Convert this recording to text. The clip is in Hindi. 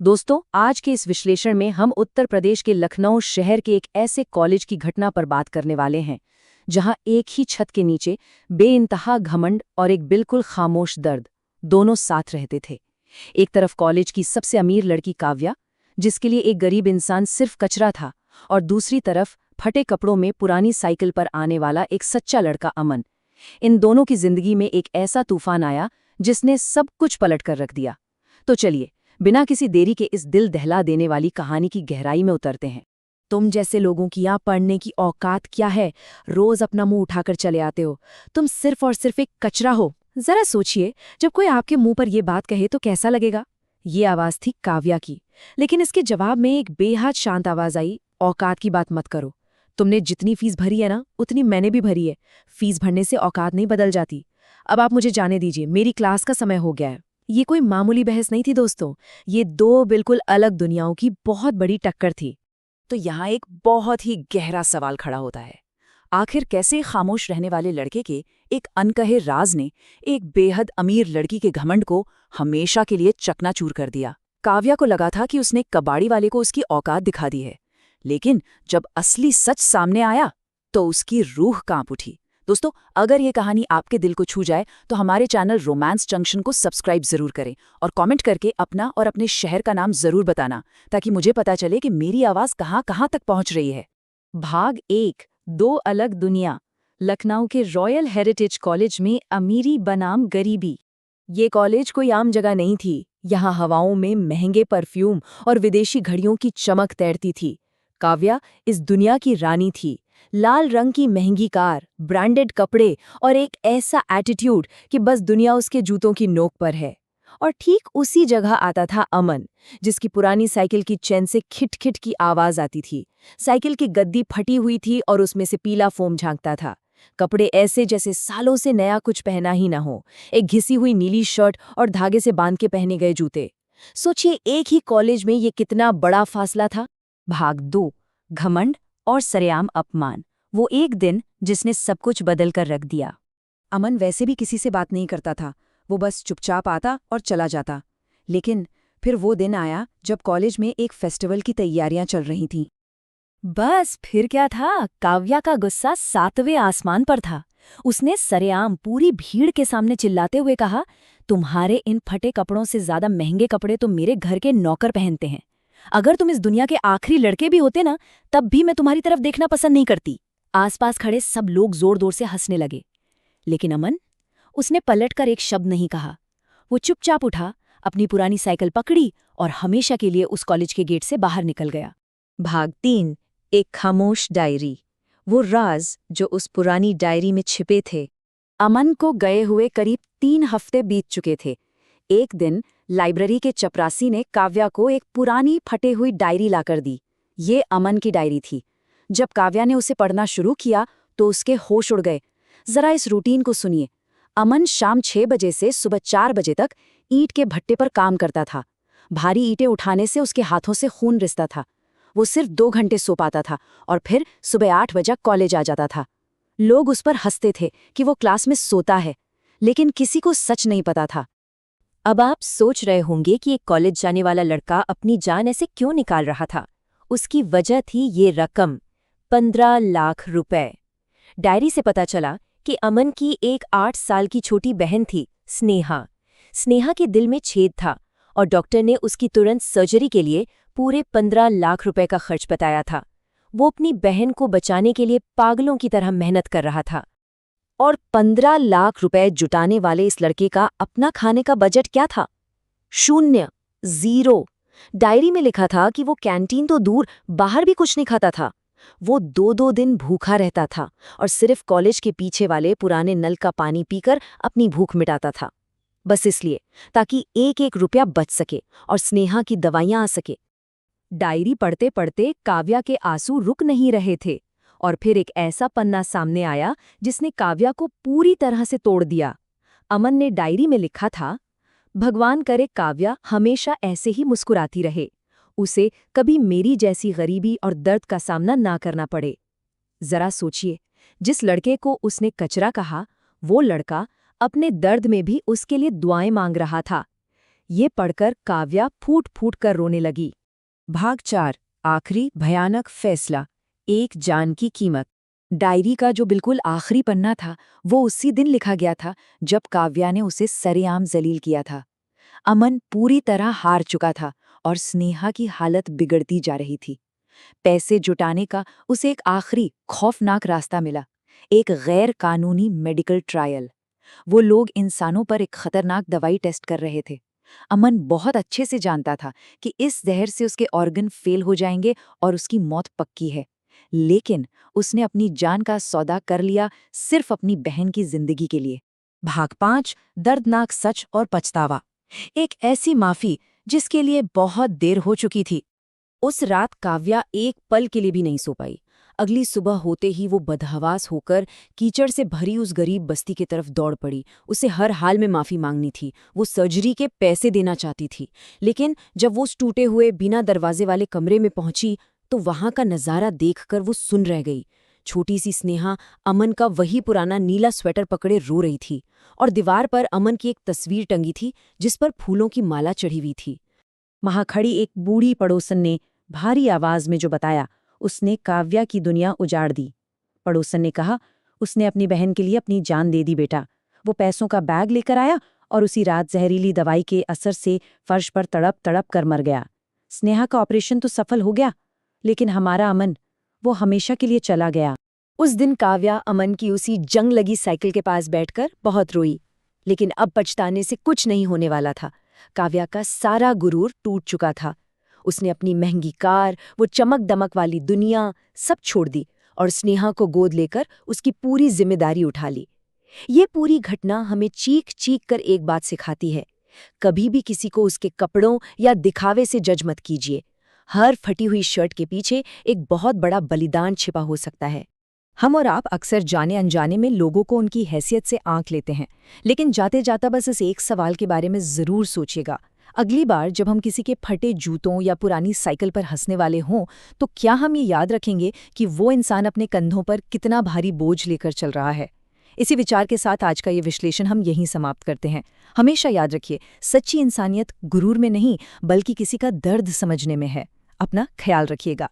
दोस्तों, आज के इस विश्लेषण में हम उत्तर प्रदेश के लखनऊ शहर के एक ऐसे कॉलेज की घटना पर बात करने वाले हैं जहां एक ही छत के नीचे बेइंतहा घमंड और एक बिल्कुल खामोश दर्द दोनों साथ रहते थे। एक तरफ कॉलेज की सबसे अमीर लड़की काव्या, जिसके लिए एक गरीब इंसान सिर्फ कचरा था, और दूसरी तरफ फटे कपड़ों में पुरानी साइकिल पर आने वाला एक सच्चा लड़का अमन। इन दोनों की जिंदगी में एक ऐसा तूफान आया जिसने सब कुछ पलट कर रख दिया। तो चलिए, बिना किसी देरी के इस दिल दहला देने वाली कहानी की गहराई में उतरते हैं। तुम जैसे लोगों की यहाँ पढ़ने की औकात क्या है? रोज अपना मुंह उठाकर चले आते हो। तुम सिर्फ और सिर्फ एक कचरा हो। जरा सोचिए, जब कोई आपके मुंह पर यह बात कहे तो कैसा लगेगा? ये आवाज थी काव्या की, लेकिन इसके जवाब में एक बेहद शांत आवाज आई, औकात की बात मत करो। तुमने जितनी फीस भरी है ना, उतनी मैंने भी भरी है। फीस भरने से औकात नहीं बदल जाती। अब आप मुझे जाने दीजिए, मेरी क्लास का समय हो गया है। ये कोई मामूली बहस नहीं थी दोस्तों, ये दो बिल्कुल अलग दुनियाओं की बहुत बड़ी टक्कर थी। तो यहाँ एक बहुत ही गहरा सवाल खड़ा होता है, आखिर कैसे खामोश रहने वाले लड़के के एक अनकहे राज ने एक बेहद अमीर लड़की के घमंड को हमेशा के लिए चकनाचूर कर दिया। काव्या को लगा था कि उसने कबाड़ी वाले को उसकी औकात दिखा दी है, लेकिन जब असली सच सामने आया तो उसकी रूह कांप उठी। दोस्तों, अगर ये कहानी आपके दिल को छू जाए तो हमारे चैनल रोमांस जंक्शन को सब्सक्राइब जरूर करें और कमेंट करके अपना और अपने शहर का नाम जरूर बताना, ताकि मुझे पता चले कि मेरी आवाज कहाँ कहाँ तक पहुँच रही है। भाग 1, दो अलग दुनिया। लखनऊ के रॉयल हेरिटेज कॉलेज में अमीरी बनाम गरीबी। ये कॉलेज कोई आम जगह नहीं थी। यहाँ हवाओं में महंगे परफ्यूम और विदेशी घड़ियों की चमक तैरती थी। काव्या इस दुनिया की रानी थी। लाल रंग की महंगी कार, ब्रांडेड कपड़े और एक ऐसा एटीट्यूड कि बस दुनिया उसके जूतों की नोक पर है। और ठीक उसी जगह आता था अमन, जिसकी पुरानी साइकिल की चेन से खिट-खिट की आवाज आती थी। साइकिल की गद्दी फटी हुई थी और उसमें से पीला फोम झांकता था। कपड़े ऐसे जैसे सालों से नया कुछ पहना ही ना हो। एक घिसी हुई नीली शर्ट और धागे से बांध के पहने गए जूते। सोचिए, एक ही कॉलेज में ये कितना बड़ा फासला था। भाग 2, घमंड और सरेआम अपमान। वो एक दिन जिसने सब कुछ बदल कर रख दिया। अमन वैसे भी किसी से बात नहीं करता था, वो बस चुपचाप आता और चला जाता। लेकिन फिर वो दिन आया जब कॉलेज में एक फेस्टिवल की तैयारियां चल रही थीं। बस फिर क्या था, काव्या का गुस्सा 7वें आसमान पर था। उसने सरेआम पूरी भीड़ के सामने चिल्लाते हुए कहा, तुम्हारे इन फटे कपड़ों से ज्यादा महंगे कपड़े तो मेरे घर के नौकर पहनते हैं। अगर तुम इस दुनिया के आखिरी लड़के भी होते ना, तब भी मैं तुम्हारी तरफ देखना पसंद नहीं करती। आसपास खड़े सब लोग जोर जोर से हंसने लगे, लेकिन अमन, उसने पलटकर एक शब्द नहीं कहा। वो चुपचाप उठा, अपनी पुरानी साइकिल पकड़ी और हमेशा के लिए उस कॉलेज के गेट से बाहर निकल गया। भाग 3, एक खामोश डायरी। वो राज जो उस पुरानी डायरी में छिपे थे। अमन को गए हुए करीब 3 हफ्ते बीत चुके थे। एक दिन लाइब्रेरी के चपरासी ने काव्या को एक पुरानी फटे हुई डायरी लाकर दी। ये अमन की डायरी थी। जब काव्या ने उसे पढ़ना शुरू किया तो उसके होश उड़ गए। जरा इस रूटीन को सुनिए। अमन शाम 6 बजे से सुबह 4 बजे तक ईंट के भट्टे पर काम करता था। भारी ईंटें उठाने से उसके हाथों से खून रिसता था। वो सिर्फ 2 घंटे सो पाता था और फिर सुबह 8 बजे कॉलेज आ जाता था। लोग उस पर हंसते थे कि वो क्लास में सोता है, लेकिन किसी को सच नहीं पता था। अब आप सोच रहे होंगे कि एक कॉलेज जाने वाला लड़का अपनी जान ऐसे क्यों निकाल रहा था। उसकी वजह थी ये रकम, 15 लाख रुपए। डायरी से पता चला कि अमन की एक 8 साल की छोटी बहन थी, स्नेहा। स्नेहा के दिल में छेद था और डॉक्टर ने उसकी तुरंत सर्जरी के लिए पूरे 15 लाख रुपए का खर्च बताया था। वो अपनी बहन को बचाने के लिए पागलों की तरह मेहनत कर रहा था। और 15 लाख रुपए जुटाने वाले इस लड़के का अपना खाने का बजट क्या था? 0, 0। डायरी में लिखा था कि वो कैंटीन तो दूर, बाहर भी कुछ नहीं खाता था। वो 2-2 दिन भूखा रहता था और सिर्फ कॉलेज के पीछे वाले पुराने नल का पानी पीकर अपनी भूख मिटाता था, बस इसलिए ताकि 1-1 रुपया बच सके और स्नेहा की दवाइयां आ सके। डायरी पढ़ते पढ़ते काव्या के आंसू रुक नहीं रहे थे और फिर एक ऐसा पन्ना सामने आया जिसने काव्या को पूरी तरह से तोड़ दिया। अमन ने डायरी में लिखा था, भगवान करे काव्या हमेशा ऐसे ही मुस्कुराती रहे, उसे कभी मेरी जैसी गरीबी और दर्द का सामना ना करना पड़े। जरा सोचिए, जिस लड़के को उसने कचरा कहा, वो लड़का अपने दर्द में भी उसके लिए दुआएं मांग रहा था। ये पढ़कर काव्या फूट फूट कर रोने लगी। भाग 4 आखिरी भयानक फैसला, एक जान की कीमत। डायरी का जो बिल्कुल आखिरी पन्ना था वो उसी दिन लिखा गया था जब काव्या ने उसे सरेआम जलील किया था। अमन पूरी तरह हार चुका था और स्नेहा की हालत बिगड़ती जा रही थी। पैसे जुटाने का उसे एक आखिरी खौफनाक रास्ता मिला, एक गैर कानूनी मेडिकल ट्रायल। वो लोग इंसानों पर एक खतरनाक दवाई टेस्ट कर रहे थे। अमन बहुत अच्छे से जानता था कि इस जहर से उसके ऑर्गन फेल हो जाएंगे और उसकी मौत पक्की है, लेकिन उसने अपनी जान का सौदा कर लिया सिर्फ अपनी बहन की जिंदगी के लिए। भाग 5 दर्दनाक सच और पछतावा। एक ऐसी माफी जिसके लिए बहुत देर हो चुकी थी। उस रात काव्या एक पल के लिए भी नहीं सो पाई। अगली सुबह होते ही वो बदहवास होकर कीचड़ से भरी उस गरीब बस्ती की तरफ दौड़ पड़ी। उसे हर हाल में माफी मांगनी थी। वो सर्जरी के पैसे देना चाहती थी, लेकिन जब वो उस टूटे हुए बिना दरवाजे वाले कमरे में पहुंची तो वहां का नजारा देखकर वो सुन रह गई। छोटी सी स्नेहा अमन का वही पुराना नीला स्वेटर पकड़े रो रही थी, और दीवार पर अमन की एक तस्वीर टंगी थी जिस पर फूलों की माला चढ़ी हुई थी। वहां खड़ी एक बूढ़ी पड़ोसन ने भारी आवाज में जो बताया, उसने काव्या की दुनिया उजाड़ दी। पड़ोसन ने कहा, उसने अपनी बहन के लिए अपनी जान दे दी बेटा। वो पैसों का बैग लेकर आया और उसी रात जहरीली दवाई के असर से फर्श पर तड़प तड़प कर मर गया। स्नेहा का ऑपरेशन तो सफल हो गया, लेकिन हमारा अमन, वो हमेशा के लिए चला गया। उस दिन काव्या अमन की उसी जंग लगी साइकिल के पास बैठकर बहुत रोई, लेकिन अब पछताने से कुछ नहीं होने वाला था। काव्या का सारा गुरूर टूट चुका था। उसने अपनी महंगी कार, वो चमक दमक वाली दुनिया सब छोड़ दी और स्नेहा को गोद लेकर उसकी पूरी जिम्मेदारी उठा ली। ये पूरी घटना हमें चीख चीख कर एक बात सिखाती है, कभी भी किसी को उसके कपड़ों या दिखावे से जज मत कीजिए। हर फटी हुई शर्ट के पीछे एक बहुत बड़ा बलिदान छिपा हो सकता है। हम और आप अक्सर जाने अनजाने में लोगों को उनकी हैसियत से आंक लेते हैं, लेकिन जाते जाता बस इस एक सवाल के बारे में जरूर सोचिएगा, अगली बार जब हम किसी के फटे जूतों या पुरानी साइकिल पर हंसने वाले हों, तो क्या हम ये याद रखेंगे कि वो इंसान अपने कंधों पर कितना भारी बोझ लेकर चल रहा है। इसी विचार के साथ आज का ये विश्लेषण हम यहीं समाप्त करते हैं। हमेशा याद रखिए, सच्ची इंसानियत गुरूर में नहीं बल्कि किसी का दर्द समझने में है। अपना ख्याल रखिएगा।